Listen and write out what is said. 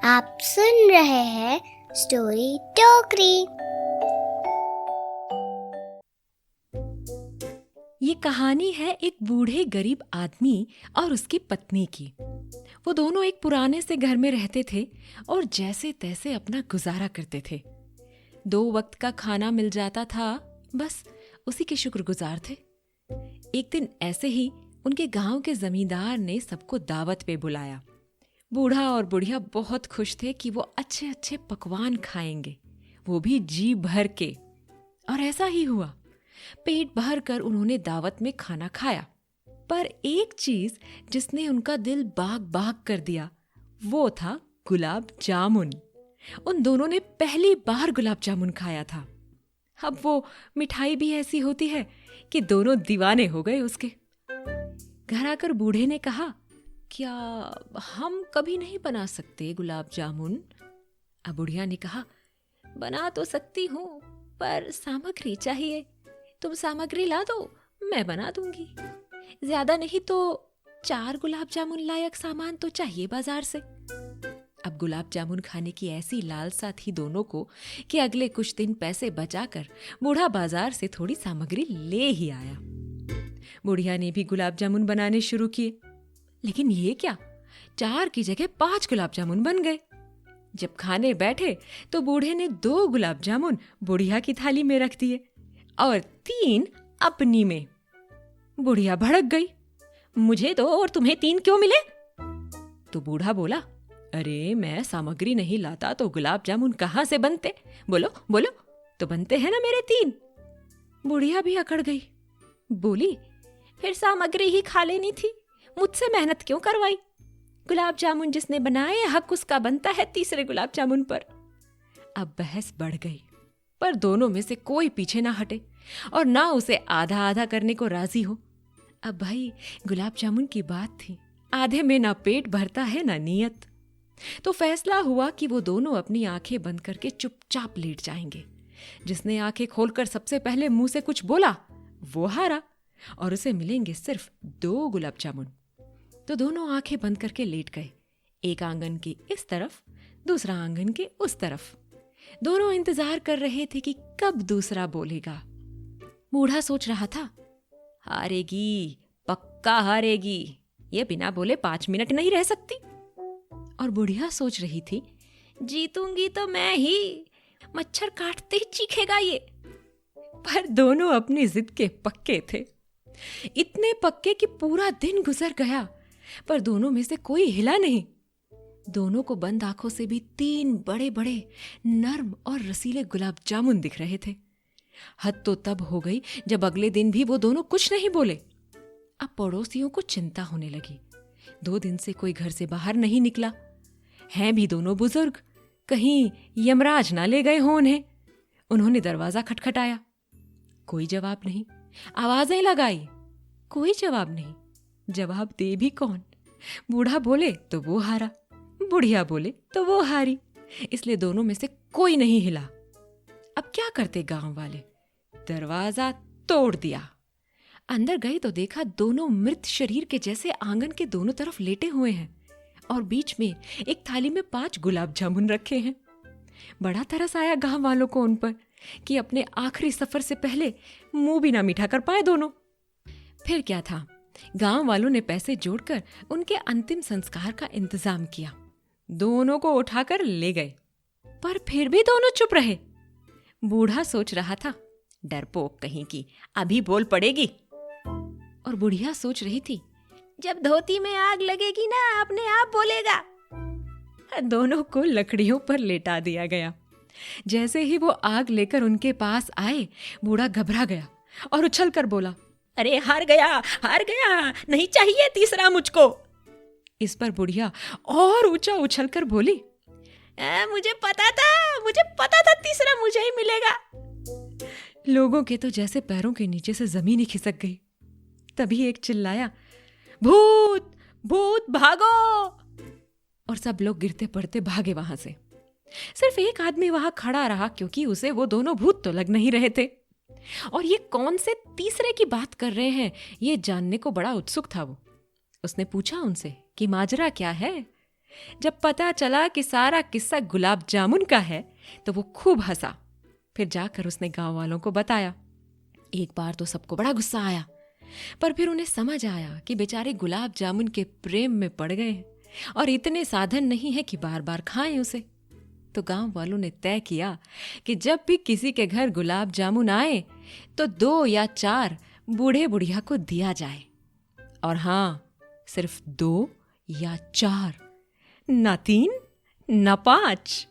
आप सुन रहे हैं स्टोरी टोकरी। ये कहानी है एक बूढ़े गरीब आदमी और उसकी पत्नी की। वो दोनों एक पुराने से घर में रहते थे और जैसे तैसे अपना गुजारा करते थे। 2 वक्त का खाना मिल जाता था, बस उसी के शुक्रगुजार थे। एक दिन ऐसे ही उनके गांव के जमींदार ने सबको दावत पे बुलाया। बूढ़ा और बुढ़िया बहुत खुश थे कि वो अच्छे अच्छे पकवान खाएंगे, वो भी जी भर के। और ऐसा ही हुआ। पेट भर कर उन्होंने दावत में खाना खाया, पर एक चीज जिसने उनका दिल बाग बाग कर दिया वो था गुलाब जामुन। उन दोनों ने पहली बार गुलाब जामुन खाया था। अब वो मिठाई भी ऐसी होती है कि दोनों दीवाने हो गए उसके। घर आकर बूढ़े ने कहा, क्या हम कभी नहीं बना सकते गुलाब जामुन? अब बुढ़िया ने कहा, बना तो सकती हूँ, पर सामग्री चाहिए। तुम सामग्री ला दो, मैं बना दूंगी। ज्यादा नहीं तो 4 गुलाब जामुन लायक सामान तो चाहिए बाजार से। अब गुलाब जामुन खाने की ऐसी लालसा थी दोनों को कि अगले कुछ दिन पैसे बचाकर बूढ़ा बाजार से थोड़ी सामग्री ले ही आया। बुढ़िया ने भी गुलाब जामुन बनाने शुरू किए, लेकिन ये क्या, 4 की जगह 5 गुलाब जामुन बन गए। जब खाने बैठे तो बूढ़े ने 2 गुलाब जामुन बुढ़िया की थाली में रख दिए और 3 अपनी में। बुढ़िया भड़क गई, मुझे 2 और तुम्हें 3 क्यों मिले? तो बूढ़ा बोला, अरे मैं सामग्री नहीं लाता तो गुलाब जामुन कहाँ से बनते? बोलो बोलो, तो बनते हैं ना मेरे 3। बुढ़िया भी अकड़ गई, बोली, फिर सामग्री ही खा लेनी थी, मुझसे मेहनत क्यों करवाई? गुलाब जामुन जिसने बनाए हक उसका बनता है तीसरे गुलाब जामुन पर। अब बहस बढ़ गई, पर दोनों में से कोई पीछे ना हटे और ना उसे आधा आधा करने को राजी हो। अब भाई गुलाब जामुन की बात थी, आधे में ना पेट भरता है ना नीयत। तो फैसला हुआ कि वो दोनों अपनी आंखें बंद करके चुपचाप लेट जाएंगे। जिसने आंखें खोलकर सबसे पहले मुंह से कुछ बोला वो हारा और उसे मिलेंगे सिर्फ 2 गुलाब जामुन। तो दोनों आंखें बंद करके लेट गए, एक आंगन के इस तरफ, दूसरा आंगन के उस तरफ। दोनों इंतजार कर रहे थे कि कब दूसरा बोलेगा। बूढ़ा सोच रहा था, हारेगी, पक्का हारेगी, ये बिना बोले 5 मिनट नहीं रह सकती। और बुढ़िया सोच रही थी, जीतूंगी तो मैं ही, मच्छर काटते ही चीखेगा ये। पर दोनों अपनी जिद के पक्के थे, इतने पक्के कि पूरा दिन गुजर गया पर दोनों में से कोई हिला नहीं। दोनों को बंद आंखों से भी 3 बड़े बड़े नर्म और रसीले गुलाब जामुन दिख रहे थे। हद तो तब हो गई जब अगले दिन भी वो दोनों कुछ नहीं बोले। अब पड़ोसियों को चिंता होने लगी, 2 दिन से कोई घर से बाहर नहीं निकला। हैं भी दोनों बुजुर्ग, कहीं यमराज ना ले गए हों उन्हें। उन्होंने दरवाजा खटखटाया, कोई जवाब नहीं। आवाजें लगाई, कोई जवाब नहीं। जवाब दे भी कौन? बूढ़ा बोले तो वो हारा, बुढ़िया बोले तो वो हारी, इसलिए दोनों में से कोई नहीं हिला। अब क्या करते गांव वाले? दरवाजा तोड़ दिया। अंदर गए तो देखा दोनों मृत शरीर के जैसे आंगन के दोनों तरफ लेटे हुए हैं और बीच में एक थाली में 5 गुलाब जामुन रखे हैं। बड़ा तरस आया गांव वालों को उन पर कि अपने आखिरी सफर से पहले मुंह भी ना मीठा कर पाए दोनों। फिर क्या था, गांव वालों ने पैसे जोड़कर उनके अंतिम संस्कार का इंतजाम किया। दोनों को उठाकर ले गए, पर फिर भी दोनों चुप रहे। बूढ़ा सोच रहा था, डरपोक कहीं की, अभी बोल पड़ेगी। और बुढ़िया सोच रही थी, जब धोती में आग लगेगी ना अपने आप बोलेगा। दोनों को लकड़ियों पर लेटा दिया गया। जैसे ही वो आग लेकर उनके पास आए, बूढ़ा घबरा गया और उछल कर बोला, अरे हार गया, नहीं चाहिए तीसरा मुझको। इस पर बुढ़िया और ऊंचा उछलकर बोली, मुझे पता था तीसरा मुझे ही मिलेगा। लोगों के तो जैसे पैरों के नीचे से जमीन ही खिसक गई। तभी एक चिल्लाया, भूत भूत भागो! और सब लोग गिरते पड़ते भागे वहां से। सिर्फ एक आदमी वहां खड़ा रहा, क्योंकि उसे वो दोनों भूत तो लग नहीं रहे थे और ये कौन से तीसरे की बात कर रहे हैं, ये जानने को बड़ा उत्सुक था वो। उसने पूछा उनसे कि माजरा क्या है। जब पता चला कि सारा किस्सा गुलाब जामुन का है तो वो खूब हंसा। फिर जाकर उसने गांव वालों को बताया। एक बार तो सबको बड़ा गुस्सा आया, पर फिर उन्हें समझ आया कि बेचारे गुलाब जामुन के प्रेम में पड़ गए हैं और इतने साधन नहीं है कि बार बार खाएं उसे। तो गांव वालों ने तय किया कि जब भी किसी के घर गुलाब जामुन आए तो 2 या 4 बूढ़े बुढ़िया को दिया जाए। और हाँ, सिर्फ 2 या 4, ना 3 ना 5।